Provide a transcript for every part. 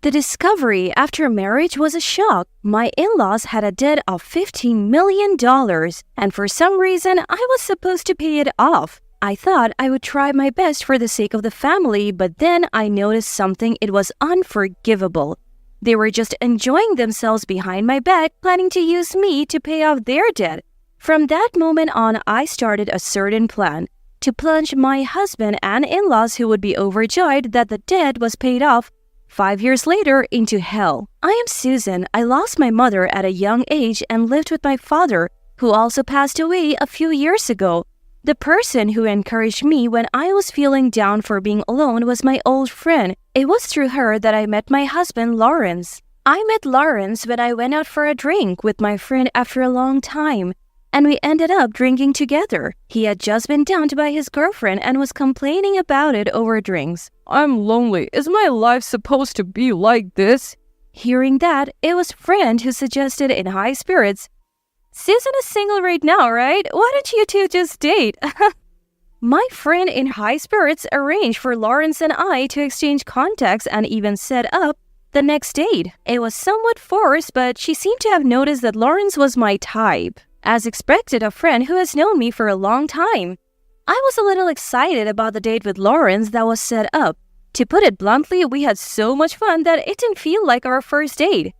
The discovery after marriage was a shock. My in-laws had a debt of $15 million, and for some reason, I was supposed to pay it off. I thought I would try my best for the sake of the family, but then I noticed something. It was unforgivable. They were just enjoying themselves behind my back, planning to use me to pay off their debt. From that moment on, I started a certain plan to plunge my husband and in-laws, who would be overjoyed that the debt was paid off 5 years later, into hell. I am Susan. I lost my mother at a young age and lived with my father, who also passed away a few years ago. The person who encouraged me when I was feeling down for being alone was my old friend. It was through her that I met my husband, Lawrence. I met Lawrence when I went out for a drink with my friend after a long time, and we ended up drinking together. He had just been dumped by his girlfriend and was complaining about it over drinks. I'm lonely. Is my life supposed to be like this? Hearing that, it was friend who suggested in high spirits, "Susan is single right now, right? Why don't you two just date?" My friend in high spirits arranged for Lawrence and I to exchange contacts and even set up the next date. It was somewhat forced, but she seemed to have noticed that Lawrence was my type. As expected, a friend who has known me for a long time. I was a little excited about the date with Lawrence that was set up. To put it bluntly, we had so much fun that it didn't feel like our first date.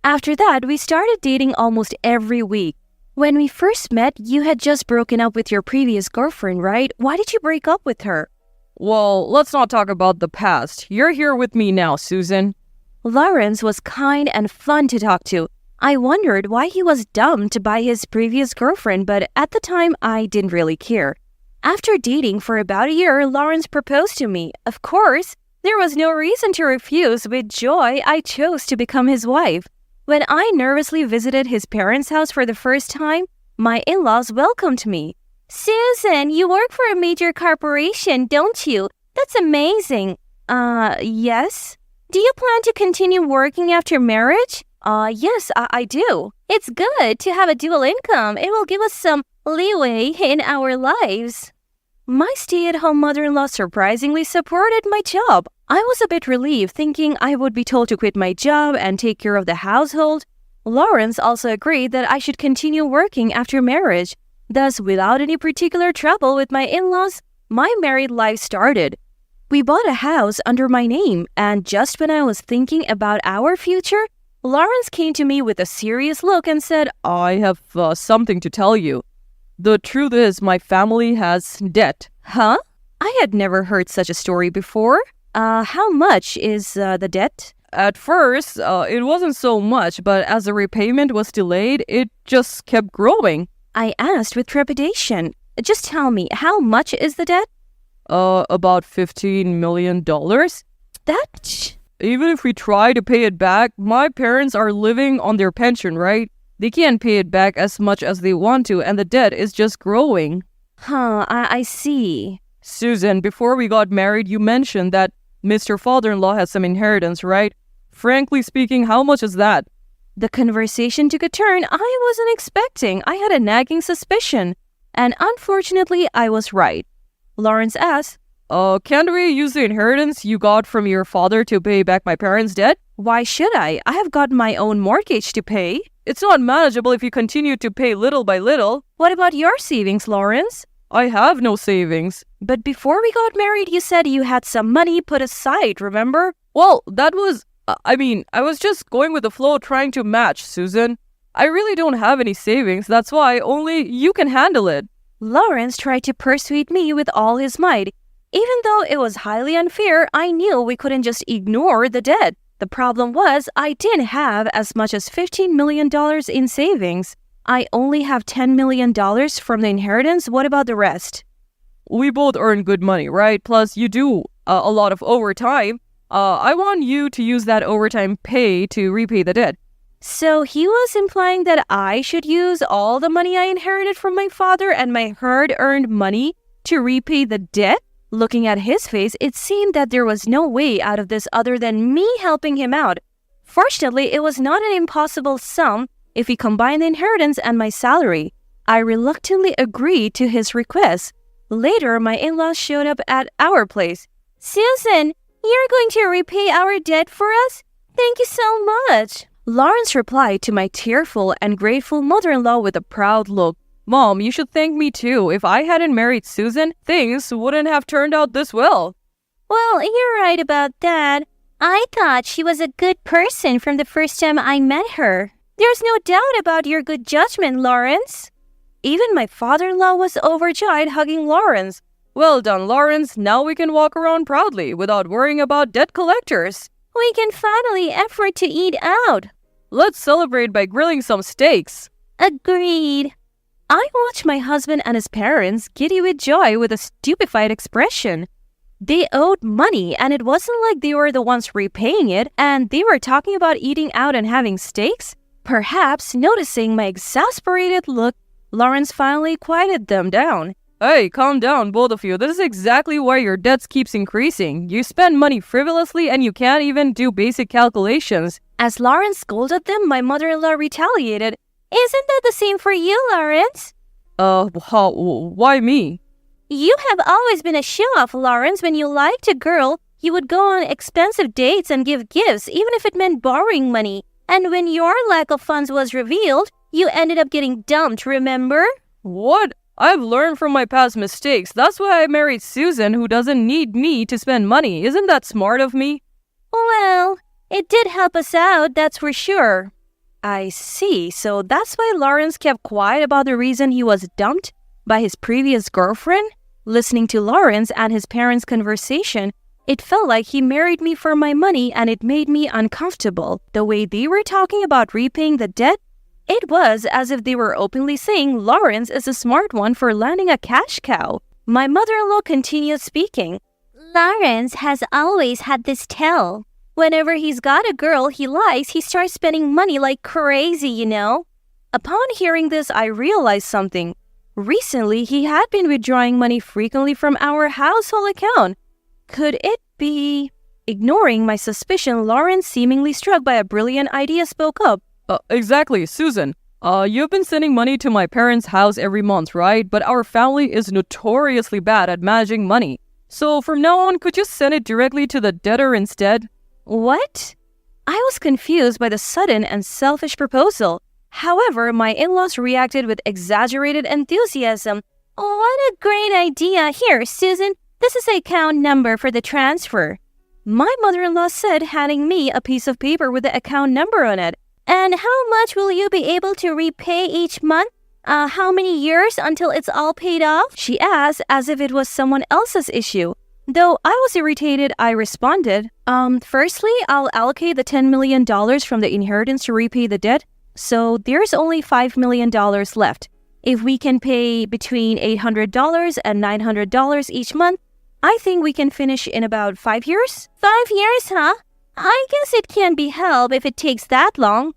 After that, we started dating almost every week. When we first met, you had just broken up with your previous girlfriend, right? Why did you break up with her? Well, let's not talk about the past. You're here with me now, Susan. Lawrence was kind and fun to talk to. I wondered why he was dumped by his previous girlfriend, but at the time, I didn't really care. After dating for about a year, Lawrence proposed to me. Of course, there was no reason to refuse. With joy, I chose to become his wife. When I nervously visited his parents' house for the first time, my in-laws welcomed me. "Susan, you work for a major corporation, don't you? That's amazing." Yes. "Do you plan to continue working after marriage?" Yes, I do. It's good to have a dual income. It will give us some leeway in our lives. My stay-at-home mother-in-law surprisingly supported my job. I was a bit relieved, thinking I would be told to quit my job and take care of the household. Lawrence also agreed that I should continue working after marriage. Thus, without any particular trouble with my in-laws, my married life started. We bought a house under my name, and just when I was thinking about our future, Lawrence came to me with a serious look and said, I have something to tell you. The truth is, my family has debt. Huh? I had never heard such a story before. How much is the debt? At first, it wasn't so much, but as the repayment was delayed, it just kept growing. I asked with trepidation. Just tell me, how much is the debt? About $15 million. That... Even if we try to pay it back, my parents are living on their pension, right? They can't pay it back as much as they want to, and the debt is just growing. I see. Susan, before we got married, you mentioned that Mr. Father-in-law has some inheritance, right? Frankly speaking, how much is that? The conversation took a turn I wasn't expecting. I had a nagging suspicion, and unfortunately, I was right. Lawrence asked, Can't we use the inheritance you got from your father to pay back my parents' debt? Why should I? I have got my own mortgage to pay. It's not manageable if you continue to pay little by little. What about your savings, Lawrence? I have no savings. But before we got married, you said you had some money put aside, remember? Well, that was... I was just going with the flow, trying to match, Susan. I really don't have any savings. That's why only you can handle it. Lawrence tried to persuade me with all his might. Even though it was highly unfair, I knew we couldn't just ignore the debt. The problem was I didn't have as much as $15 million in savings. I only have $10 million from the inheritance. What about the rest? We both earn good money, right? Plus, you do a lot of overtime. I want you to use that overtime pay to repay the debt. So he was implying that I should use all the money I inherited from my father and my hard-earned money to repay the debt? Looking at his face, it seemed that there was no way out of this other than me helping him out. Fortunately, it was not an impossible sum if we combined the inheritance and my salary. I reluctantly agreed to his request. Later, my in-laws showed up at our place. "Susan, you're going to repay our debt for us? Thank you so much. Lawrence replied to my tearful and grateful mother-in-law with a proud look. Mom, you should thank me too. If I hadn't married Susan, things wouldn't have turned out this well. Well, you're right about that. I thought she was a good person from the first time I met her. There's no doubt about your good judgment, Lawrence. Even my father-in-law was overjoyed, hugging Lawrence. Well done, Lawrence. Now we can walk around proudly without worrying about debt collectors. We can finally afford to eat out. Let's celebrate by grilling some steaks. Agreed. I watched my husband and his parents giddy with joy with a stupefied expression. They owed money, and it wasn't like they were the ones repaying it, and they were talking about eating out and having steaks. Perhaps noticing my exasperated look, Lawrence finally quieted them down. Hey, calm down, both of you. This is exactly why your debts keeps increasing. You spend money frivolously and you can't even do basic calculations. As Lawrence scolded them, my mother-in-law retaliated. Isn't that the same for you, Lawrence? Why me? You have always been a show-off, Lawrence. When you liked a girl, you would go on expensive dates and give gifts, even if it meant borrowing money. And when your lack of funds was revealed, you ended up getting dumped, remember? What? I've learned from my past mistakes. That's why I married Susan, who doesn't need me to spend money. Isn't that smart of me? Well, it did help us out, that's for sure. I see. So that's why Lawrence kept quiet about the reason he was dumped by his previous girlfriend? Listening to Lawrence and his parents' conversation, it felt like he married me for my money, and it made me uncomfortable. The way they were talking about repaying the debt, it was as if they were openly saying Lawrence is a smart one for landing a cash cow. My mother-in-law continued speaking. Lawrence has always had this tell. Whenever he's got a girl he likes, he starts spending money like crazy, you know? Upon hearing this, I realized something. Recently, he had been withdrawing money frequently from our household account. Could it be? Ignoring my suspicion, Lawrence, seemingly struck by a brilliant idea, spoke up. Exactly, Susan. You've been sending money to my parents' house every month, right? But our family is notoriously bad at managing money. So from now on, could you send it directly to the debtor instead? What? I was confused by the sudden and selfish proposal. However, my in-laws reacted with exaggerated enthusiasm. Oh, what a great idea. Here, Susan, this is the account number for the transfer. My mother-in-law said, handing me a piece of paper with the account number on it. And how much will you be able to repay each month? How many years until it's all paid off? She asked as if it was someone else's issue. Though I was irritated, I responded, firstly, I'll allocate the $10 million from the inheritance to repay the debt. So there's only $5 million left. If we can pay between $800 and $900 each month, I think we can finish in about 5 years. 5 years, huh? I guess it can't be helped if it takes that long.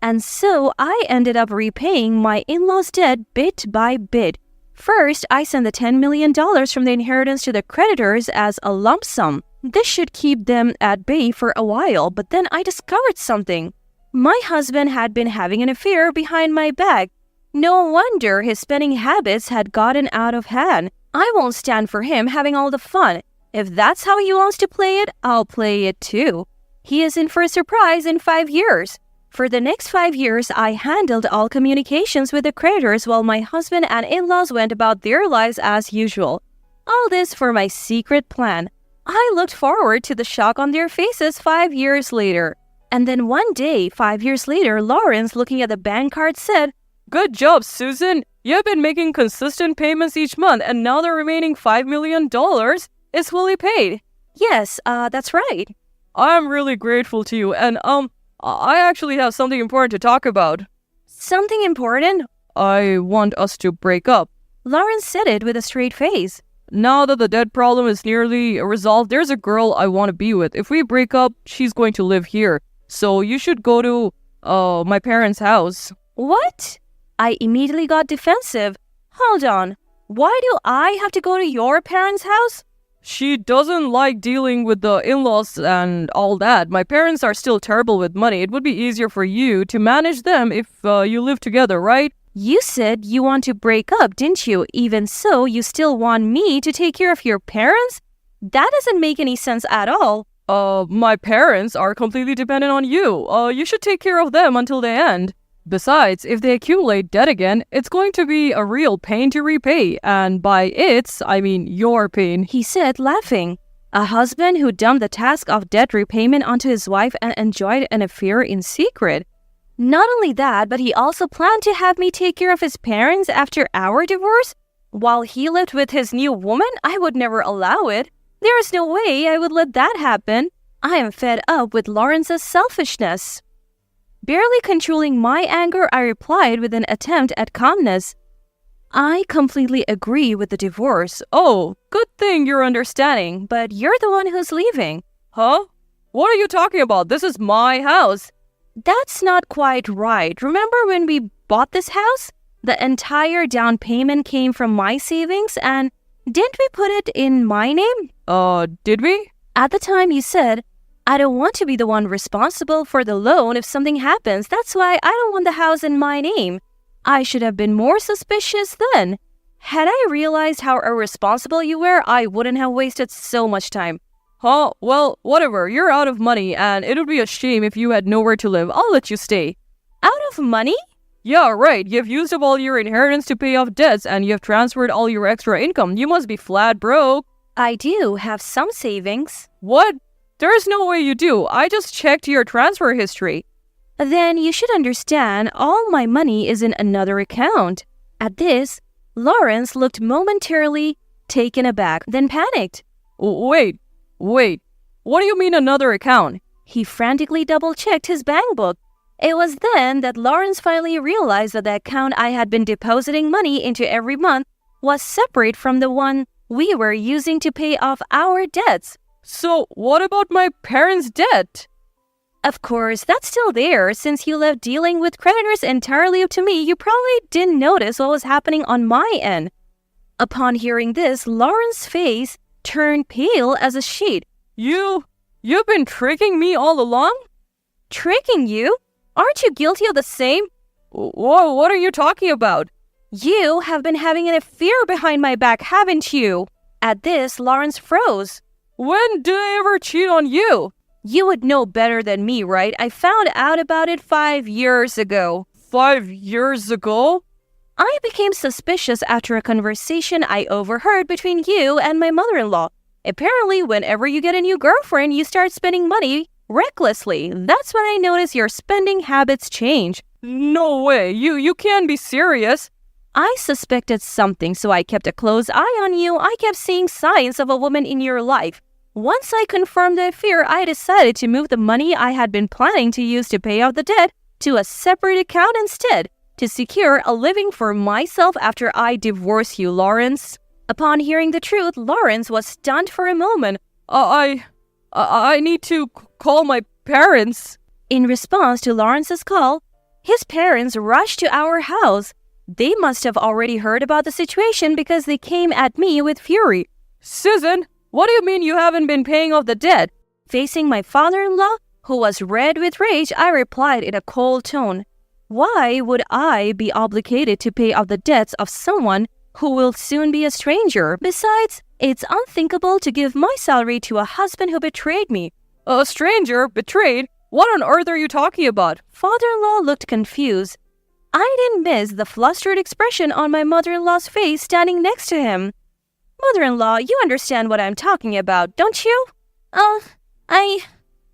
And so I ended up repaying my in-laws' debt bit by bit. First, I sent the $10 million from the inheritance to the creditors as a lump sum. This should keep them at bay for a while, but then I discovered something. My husband had been having an affair behind my back. No wonder his spending habits had gotten out of hand. I won't stand for him having all the fun. If that's how he wants to play it, I'll play it too. He is in for a surprise in 5 years. For the next 5 years, I handled all communications with the creditors while my husband and in-laws went about their lives as usual. All this for my secret plan. I looked forward to the shock on their faces 5 years later. And then one day, 5 years later, Lawrence, looking at the bank card, said, Good job, Susan. You've been making consistent payments each month, and now the remaining $5 million is fully paid. Yes, that's right. I'm really grateful to you, and I actually have something important to talk about. Something important? I want us to break up. Lawrence said it with a straight face. Now that the debt problem is nearly resolved, there's a girl I want to be with. If we break up, she's going to live here. So you should go to, my parents' house. What? I immediately got defensive. Hold on. Why do I have to go to your parents' house? She doesn't like dealing with the in-laws and all that. My parents are still terrible with money. It would be easier for you to manage them if you live together, right? You said you want to break up, didn't you? Even so, you still want me to take care of your parents? That doesn't make any sense at all. My parents are completely dependent on you. You should take care of them until the end. Besides, if they accumulate debt again, it's going to be a real pain to repay. And by its, I mean your pain. He said, laughing. A husband who dumped the task of debt repayment onto his wife and enjoyed an affair in secret. Not only that, but he also planned to have me take care of his parents after our divorce. While he lived with his new woman, I would never allow it. There is no way I would let that happen. I am fed up with Lawrence's selfishness. Barely controlling my anger, I replied with an attempt at calmness. I completely agree with the divorce. Oh, good thing you're understanding. But you're the one who's leaving. Huh? What are you talking about? This is my house. That's not quite right. Remember when we bought this house? The entire down payment came from my savings, and didn't we put it in my name? Did we? At the time you said, I don't want to be the one responsible for the loan if something happens. That's why I don't want the house in my name. I should have been more suspicious then. Had I realized how irresponsible you were, I wouldn't have wasted so much time. Huh? Well, whatever. You're out of money, and it would be a shame if you had nowhere to live. I'll let you stay. Out of money? Yeah, right. You've used up all your inheritance to pay off debts, and you've transferred all your extra income. You must be flat broke. I do have some savings. What? There's no way you do. I just checked your transfer history. Then you should understand all my money is in another account. At this, Lawrence looked momentarily taken aback, then panicked. Wait. What do you mean another account? He frantically double-checked his bank book. It was then that Lawrence finally realized that the account I had been depositing money into every month was separate from the one we were using to pay off our debts. So, what about my parents' debt? Of course, that's still there. Since you left dealing with creditors entirely up to me, you probably didn't notice what was happening on my end. Upon hearing this, Lawrence's face turned pale as a sheet. You've been tricking me all along? Tricking you? Aren't you guilty of the same? Whoa, what are you talking about? You have been having an affair behind my back, haven't you? At this, Lawrence froze. When did I ever cheat on you? You would know better than me, right? I found out about it 5 years ago. 5 years ago? I became suspicious after a conversation I overheard between you and my mother-in-law. Apparently, whenever you get a new girlfriend, you start spending money recklessly. That's when I noticed your spending habits change. No way. You can't be serious. I suspected something, so I kept a close eye on you. I kept seeing signs of a woman in your life. Once I confirmed the affair, I decided to move the money I had been planning to use to pay off the debt to a separate account instead, to secure a living for myself after I divorced you, Lawrence. Upon hearing the truth, Lawrence was stunned for a moment. I need to call my parents. In response to Lawrence's call, his parents rushed to our house. They must have already heard about the situation because they came at me with fury. Susan, what do you mean you haven't been paying off the debt? Facing my father-in-law, who was red with rage, I replied in a cold tone. Why would I be obligated to pay off the debts of someone who will soon be a stranger? Besides, it's unthinkable to give my salary to a husband who betrayed me. A stranger? Betrayed? What on earth are you talking about? Father-in-law looked confused. I didn't miss the flustered expression on my mother-in-law's face standing next to him. Mother-in-law, you understand what I'm talking about, don't you? I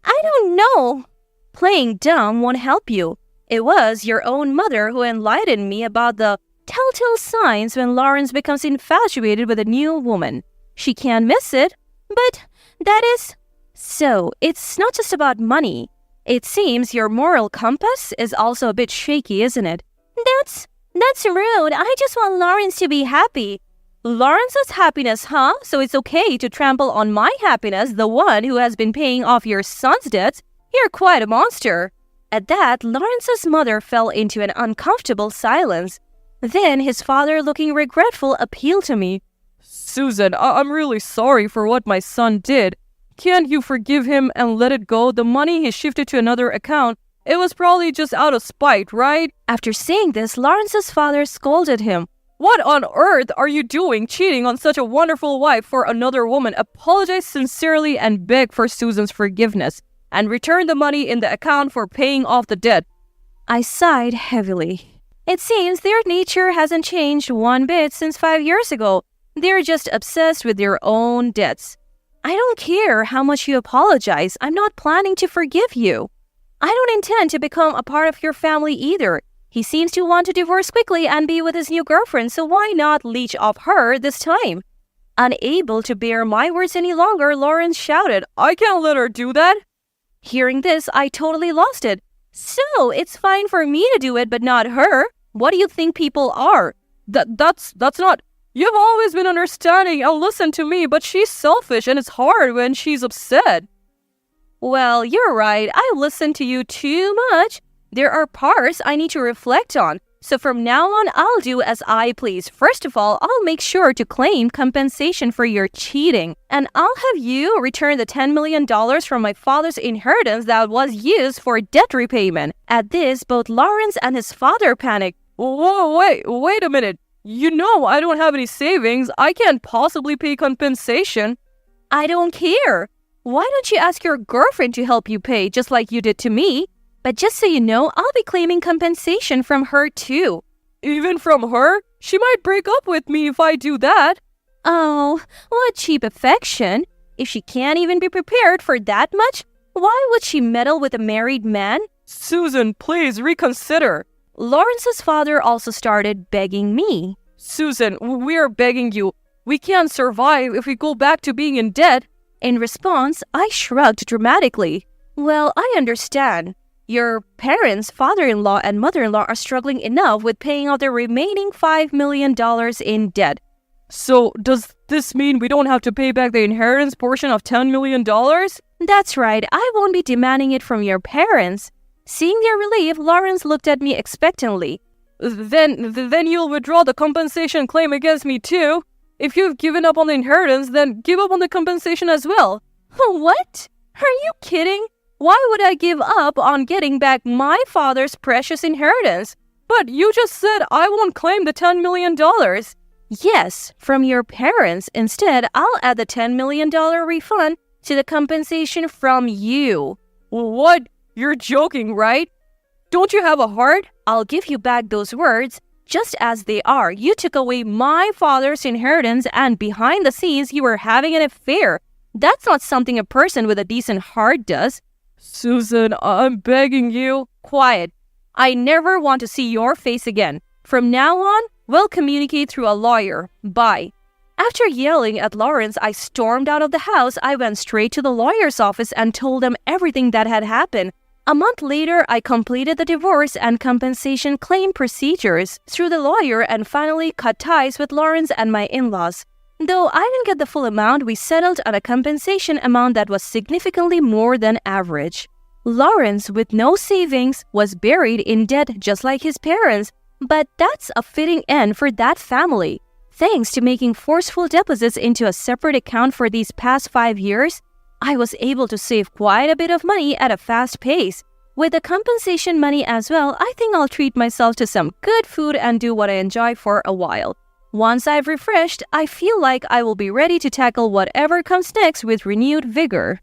don't know. Playing dumb won't help you. It was your own mother who enlightened me about the telltale signs when Lawrence becomes infatuated with a new woman. She can't miss it, but that is... So, it's not just about money. It seems your moral compass is also a bit shaky, isn't it? That's rude. I just want Lawrence to be happy. Lawrence's happiness, huh? So it's okay to trample on my happiness, the one who has been paying off your son's debts? You're quite a monster. At that, Lawrence's mother fell into an uncomfortable silence. Then his father, looking regretful, appealed to me. Susan, I'm really sorry for what my son did. Can't you forgive him and let it go? The money he shifted to another account. It was probably just out of spite, right? After saying this, Lawrence's father scolded him. What on earth are you doing cheating on such a wonderful wife for another woman? Apologize sincerely and beg for Susan's forgiveness, and return the money in the account for paying off the debt. I sighed heavily. It seems their nature hasn't changed one bit since 5 years ago. They're just obsessed with their own debts. I don't care how much you apologize. I'm not planning to forgive you. I don't intend to become a part of your family either. He seems to want to divorce quickly and be with his new girlfriend, so why not leech off her this time? Unable to bear my words any longer, Lawrence shouted, I can't let her do that. Hearing this, I totally lost it. So, it's fine for me to do it, but not her? What do you think people are? That's not... You've always been understanding and listened to me, but she's selfish and it's hard when she's upset. Well, you're right. I listen to you too much. There are parts I need to reflect on. So from now on, I'll do as I please. First of all, I'll make sure to claim compensation for your cheating. And I'll have you return the $10 million from my father's inheritance that was used for debt repayment. At this, both Lawrence and his father panicked. Whoa, wait a minute. You know I don't have any savings. I can't possibly pay compensation. I don't care. Why don't you ask your girlfriend to help you pay, just like you did to me? But just so you know, I'll be claiming compensation from her too. Even from her? She might break up with me if I do that. Oh, what cheap affection. If she can't even be prepared for that much, why would she meddle with a married man? Susan, please reconsider. Lawrence's father also started begging me. Susan, we're begging you. We can't survive if we go back to being in debt. In response, I shrugged dramatically. Well, I understand. Your parents, father-in-law and mother-in-law are struggling enough with paying out the remaining $5 million in debt. So, does this mean we don't have to pay back the inheritance portion of $10 million? That's right. I won't be demanding it from your parents. Seeing their relief, Lawrence looked at me expectantly. Then you'll withdraw the compensation claim against me too. If you've given up on the inheritance, then give up on the compensation as well. What? Are you kidding? Why would I give up on getting back my father's precious inheritance? But you just said I won't claim the $10 million. Yes, from your parents. Instead, I'll add the $10 million refund to the compensation from you. What? You're joking, right? Don't you have a heart? I'll give you back those words just as they are. You took away my father's inheritance and behind the scenes you were having an affair. That's not something a person with a decent heart does. Susan, I'm begging you. Quiet. I never want to see your face again. From now on, we'll communicate through a lawyer. Bye. After yelling at Lawrence, I stormed out of the house. I went straight to the lawyer's office and told them everything that had happened. A month later, I completed the divorce and compensation claim procedures through the lawyer and finally cut ties with Lawrence and my in-laws. Though I didn't get the full amount, we settled on a compensation amount that was significantly more than average. Lawrence, with no savings, was buried in debt just like his parents, but that's a fitting end for that family. Thanks to making forceful deposits into a separate account for these past 5 years, I was able to save quite a bit of money at a fast pace. With the compensation money as well, I think I'll treat myself to some good food and do what I enjoy for a while. Once I've refreshed, I feel like I will be ready to tackle whatever comes next with renewed vigor.